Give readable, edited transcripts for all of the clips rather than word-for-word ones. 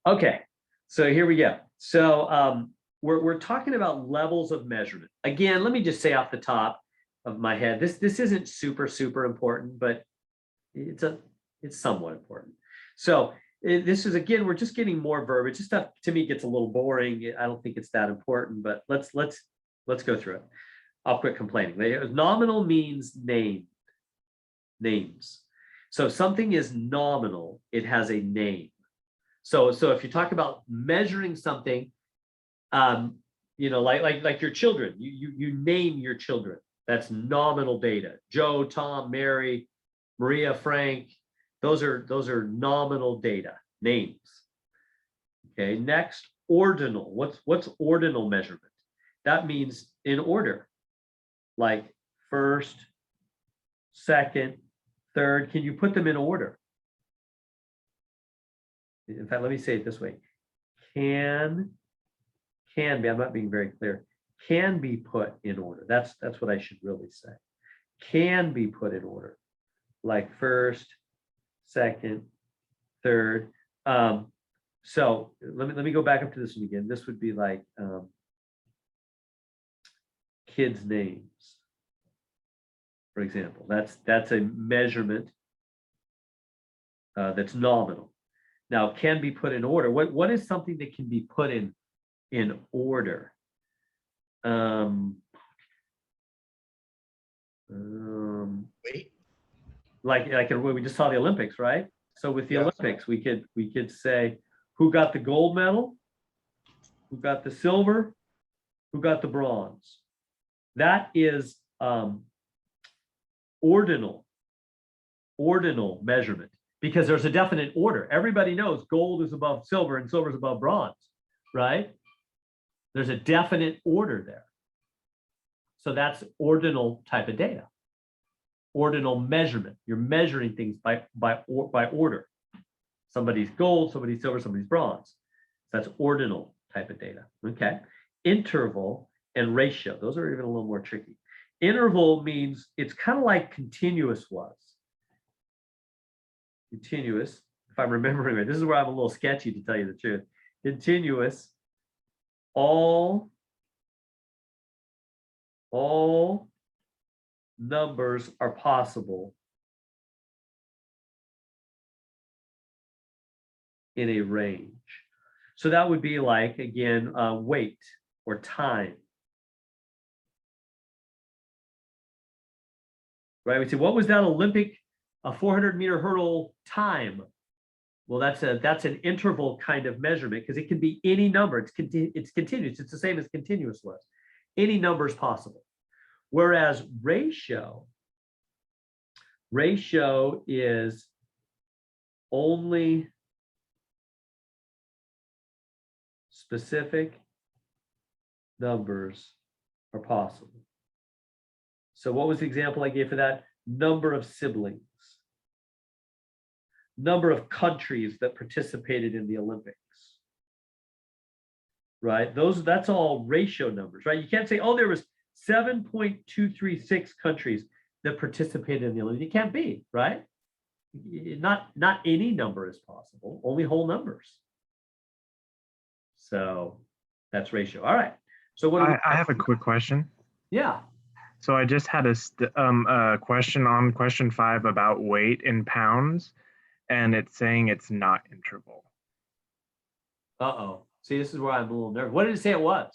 Okay, so here we go. So we're talking about levels of measurement. Again, let me just say off the top of my head, this isn't super important, but it's somewhat important. So this is, again, we're just getting more verbiage. This stuff to me gets a little boring. I don't think it's that important, but let's go through it. I'll quit complaining. Nominal means names. So if something is nominal, it has a name. So if you talk about measuring something, like your children, you name your children. That's nominal data. Joe, Tom, Mary, Maria, Frank. Those are nominal data, names. Okay, next, ordinal. What's ordinal measurement? That means in order, like first, second, third. Can you put them in order? In fact, let me say it this way. Can be, I'm not being very clear, can be put in order. That's what I should really say. Can be put in order, like first, second, third. So let me go back up to this one again. This would be like kids' names, for example. That's a measurement that's nominal. Now, can be put in order. What is something that can be put in order? Wait. Like when we just saw the Olympics, right? So with the Yeah. Olympics, we could say who got the gold medal, who got the silver, who got the bronze. That is ordinal measurement, because there's a definite order. Everybody knows gold is above silver and silver is above bronze, right? There's a definite order there. So that's ordinal type of data. Ordinal measurement. You're measuring things by order. Somebody's gold, somebody's silver, somebody's bronze. That's ordinal type of data. Okay. Interval and ratio. Those are even a little more tricky. Interval means it's kind of like continuous was. Continuous, if I'm remembering right, this is where I'm a little sketchy, to tell you the truth. Continuous, all numbers are possible in a range. So that would be like, again, weight or time. Right? We say, what was that Olympic 400-meter hurdle time? Well, that's an interval kind of measurement, because it can be any number. It's continuous. It's the same as continuous was. Any number is possible. Whereas ratio is only specific numbers are possible. So what was the example I gave for that? Number of siblings, number of countries that participated in the Olympics, right? That's all ratio numbers, right? You can't say, oh, there was 7.236 countries that participated in the Olympics. It can't be, right? Not any number is possible, only whole numbers. So that's ratio. All right. So what I have a quick question. Yeah. So I just had a question on question 5 about weight in pounds, and it's saying it's not interval. Uh-oh. See, this is where I'm a little nervous. What did it say it was?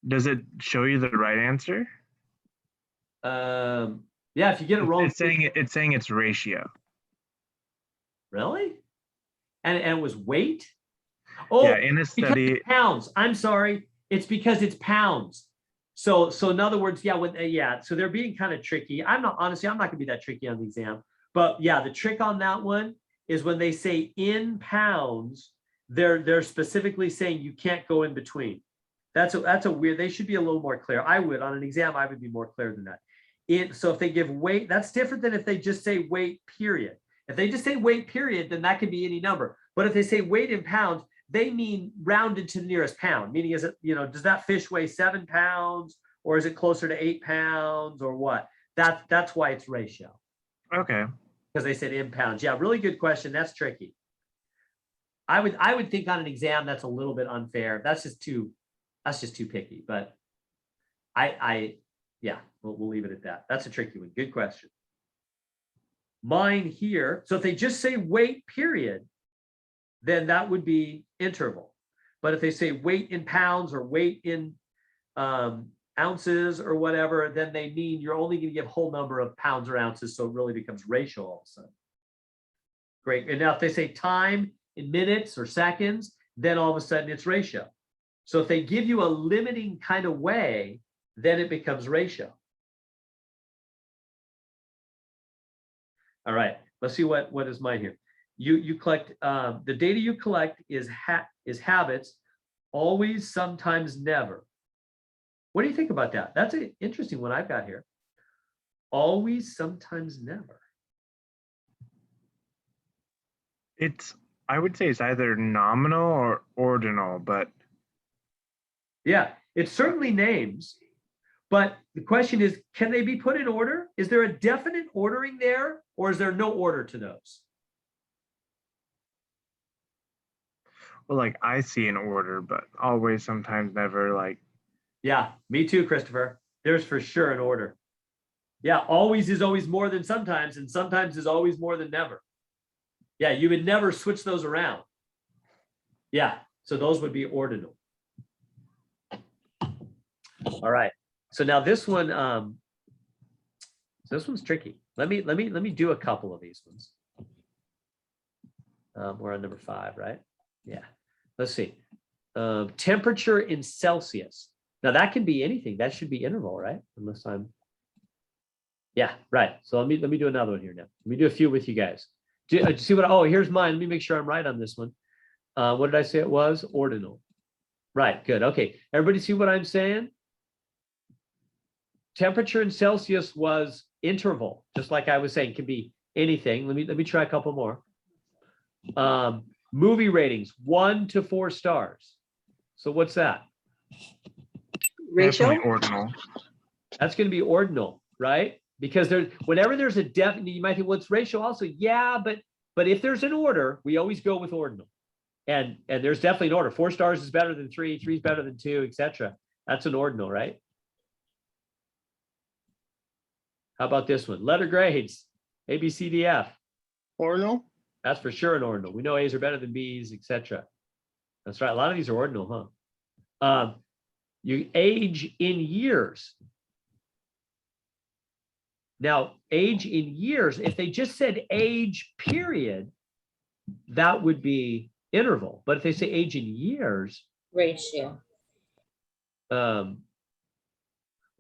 Does it show you the right answer? Yeah, if you get it wrong. It's saying it's ratio. Really? And it was weight? Oh, yeah, in a study, pounds. I'm sorry. It's because it's pounds. So in other words, yeah, so they're being kind of tricky. I'm not going to be that tricky on the exam. But yeah, the trick on that one is when they say in pounds, they're specifically saying you can't go in between. That's a weird, they should be a little more clear. On an exam, I would be more clear than that. So if they give weight, that's different than if they just say weight period. If they just say weight period, then that can be any number. But if they say weight in pounds, they mean rounded to the nearest pound, meaning is it, does that fish weigh 7 pounds or is it closer to 8 pounds or what? That's why it's ratio. Okay. Because they said in pounds. Yeah, really good question. That's tricky. I would think on an exam that's a little bit unfair. That's just too picky. But yeah, we'll leave it at that. That's a tricky one. Good question. Mine here. So if they just say weight period, then that would be interval. But if they say weight in pounds or weight in ounces or whatever, then they mean you're only going to give whole number of pounds or ounces. So it really becomes ratio all of a sudden. Great. And now if they say time in minutes or seconds, then all of a sudden it's ratio. So if they give you a limiting kind of way, then it becomes ratio. All right, let's see what is mine here. You collect the data you collect is habits, always, sometimes, never. What do you think about that? That's an interesting one I've got here. Always, sometimes, never. I would say it's either nominal or ordinal, but yeah, it's certainly names. But the question is, can they be put in order? Is there a definite ordering there, or is there no order to those? well, like I see an order, but always, sometimes, never, like. Yeah, me too, Christopher. There's for sure an order. Yeah, always is always more than sometimes, and sometimes is always more than never. Yeah, you would never switch those around. Yeah, so those would be ordinal. All right. So now this one, this one's tricky. Let me do a couple of these ones. We're on number 5, right? Yeah. Let's see. Temperature in Celsius. Now that can be anything. That should be interval, right? Unless I'm. Yeah, right. So let me do another one here now. Let me do a few with you guys. See what? Oh, here's mine. Let me make sure I'm right on this one. What did I say it was? Ordinal. Right. Good. Okay. Everybody see what I'm saying? Temperature in Celsius was interval, just like I was saying, can be anything. Let me try a couple more. Movie ratings, 1 to 4 stars. So what's that? Ratio. Definitely ordinal. That's going to be ordinal, right? Because whenever there's a definite, you might think, well, it's ratio also. Yeah, but if there's an order, we always go with ordinal. And there's definitely an order. 4 stars is better than 3, 3 is better than 2, etc. That's an ordinal, right? How about this one? Letter grades, A, B, C, D, F. Ordinal? That's for sure an ordinal. We know A's are better than B's, etc. That's right. A lot of these are ordinal, huh? You age in years. Now, age in years, if they just said age period, that would be interval. But if they say age in years, Ratio.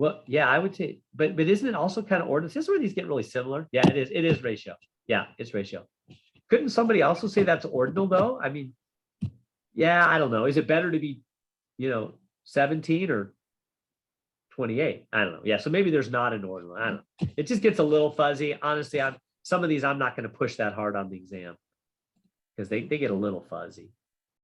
well, yeah, I would say, but isn't it also kind of ordinal? This is where these get really similar. Yeah, it is. It is ratio. Yeah, it's ratio. Couldn't somebody also say that's ordinal though? I mean, yeah, I don't know. Is it better to be, 17 or 28? I don't know. Yeah, so maybe there's not an ordinal. I don't know. It just gets a little fuzzy. Honestly, some of these I'm not going to push that hard on the exam because they get a little fuzzy.